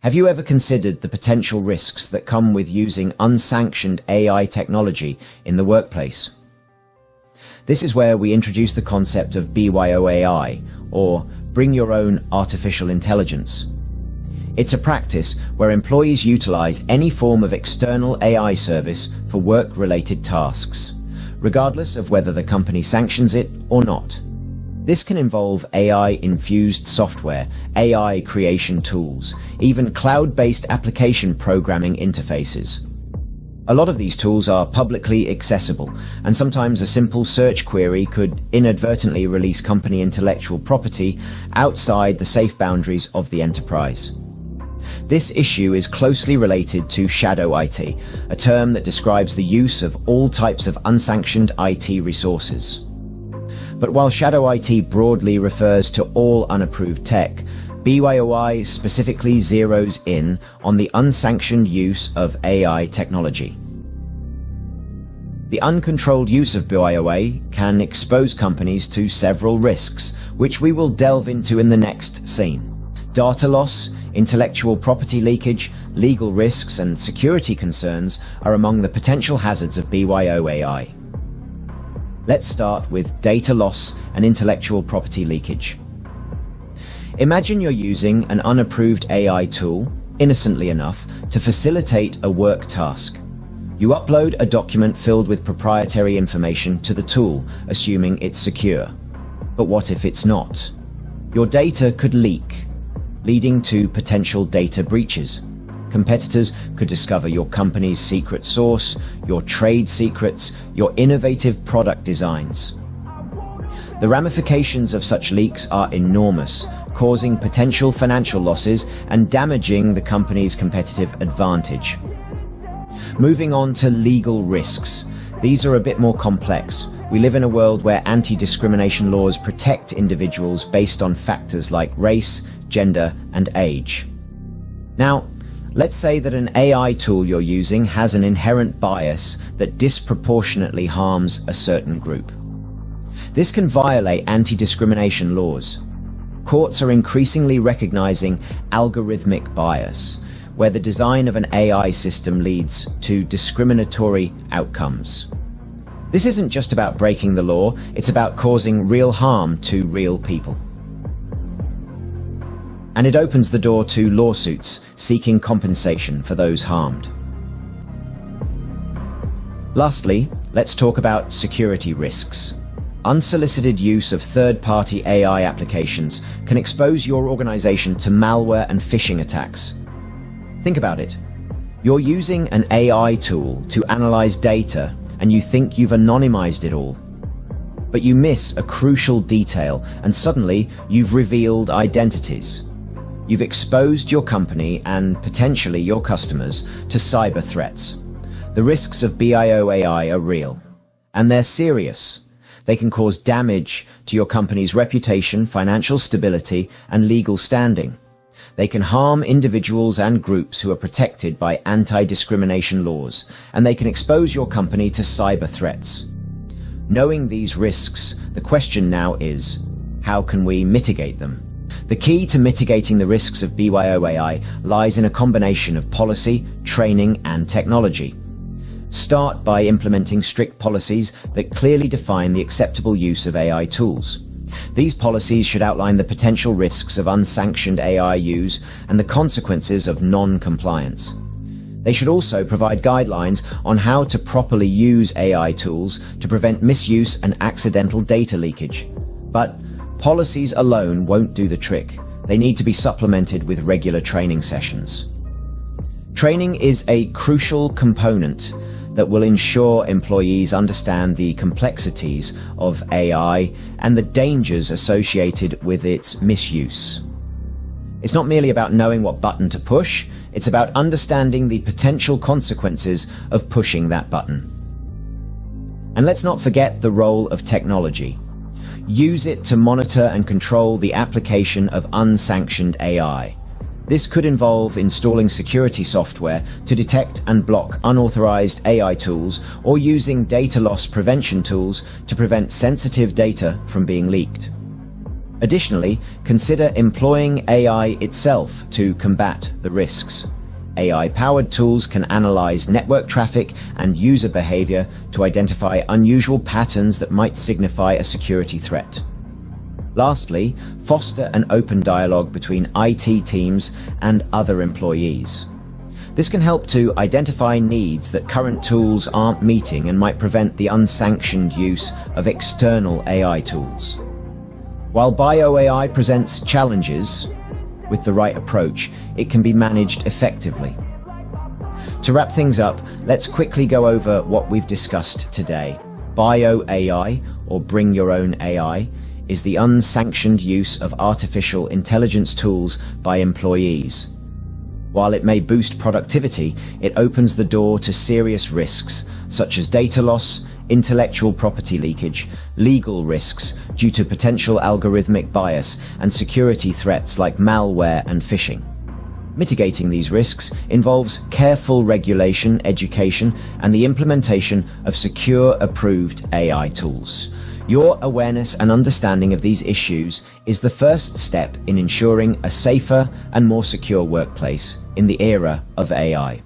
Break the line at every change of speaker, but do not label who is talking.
Have you ever considered the potential risks that come with using unsanctioned AI technology in the workplace? This is where we introduce the concept of BYOAI, or Bring Your Own Artificial Intelligence. It's a practice where employees utilize any form of external AI service for work-related tasks, regardless of whether the company sanctions it or not. This can involve AI-infused software, AI creation tools, even cloud-based application programming interfaces. A lot of these tools are publicly accessible, and sometimes a simple search query could inadvertently release company intellectual property outside the safe boundaries of the enterprise. This issue is closely related to shadow IT, a term that describes the use of all types of unsanctioned IT resources. But while shadow IT broadly refers to all unapproved tech, BYOAI specifically zeroes in on the unsanctioned use of AI technology. The uncontrolled use of BYOAI can expose companies to several risks, which we will delve into in the next scene. Data loss, intellectual property leakage, legal risks, and security concerns are among the potential hazards of BYOAI. Let's start with data loss and intellectual property leakage. Imagine you're using an unapproved AI tool, innocently enough, to facilitate a work task. You upload a document filled with proprietary information to the tool, assuming it's secure. But what if it's not? Your data could leak, leading to potential data breaches. Competitors could discover your company's secret source, your trade secrets, your innovative product designs. The ramifications of such leaks are enormous, causing potential financial losses and damaging the company's competitive advantage. Moving on to legal risks. These are a bit more complex. We live in a world where anti-discrimination laws protect individuals based on factors like race, gender, and age. Now, let's say that an AI tool you're using has an inherent bias that disproportionately harms a certain group. This can violate anti-discrimination laws. Courts are increasingly recognizing algorithmic bias, where the design of an AI system leads to discriminatory outcomes. This isn't just about breaking the law, it's about causing real harm to real people. And it opens the door to lawsuits seeking compensation for those harmed. Lastly, let's talk about security risks. Unsolicited use of third-party AI applications can expose your organization to malware and phishing attacks. Think about it. You're using an AI tool to analyze data, and you think you've anonymized it all. But you miss a crucial detail, and suddenly you've revealed identities. You've exposed your company and potentially your customers to cyber threats. The risks of BYOAI are real, and they're serious. They can cause damage to your company's reputation, financial stability, and legal standing. They can harm individuals and groups who are protected by anti-discrimination laws, and they can expose your company to cyber threats. Knowing these risks, the question now is, how can we mitigate them? The key to mitigating the risks of BYOAI lies in a combination of policy, training, and technology. Start by implementing strict policies that clearly define the acceptable use of AI tools. These policies should outline the potential risks of unsanctioned AI use and the consequences of non-compliance. They should also provide guidelines on how to properly use AI tools to prevent misuse and accidental data leakage. But policies alone won't do the trick. They need to be supplemented with regular training sessions. Training is a crucial component that will ensure employees understand the complexities of AI and the dangers associated with its misuse. It's not merely about knowing what button to push, it's about understanding the potential consequences of pushing that button. And let's not forget the role of technology. Use it to monitor and control the application of unsanctioned AI. This could involve installing security software to detect and block unauthorized AI tools, or using data loss prevention tools to prevent sensitive data from being leaked. Additionally, consider employing AI itself to combat the risks. AI-powered tools can analyze network traffic and user behavior to identify unusual patterns that might signify a security threat. Lastly, foster an open dialogue between IT teams and other employees. This can help to identify needs that current tools aren't meeting and might prevent the unsanctioned use of external AI tools. While BYOAI presents challenges, with the right approach, it can be managed effectively. To wrap things up, let's quickly go over what we've discussed today. BYOAI, or Bring Your Own AI, is the unsanctioned use of artificial intelligence tools by employees. While it may boost productivity, it opens the door to serious risks, such as data loss, intellectual property leakage, legal risks due to potential algorithmic bias, and security threats like malware and phishing. Mitigating these risks involves careful regulation, education, and the implementation of secure, approved AI tools. Your awareness and understanding of these issues is the first step in ensuring a safer and more secure workplace in the era of AI.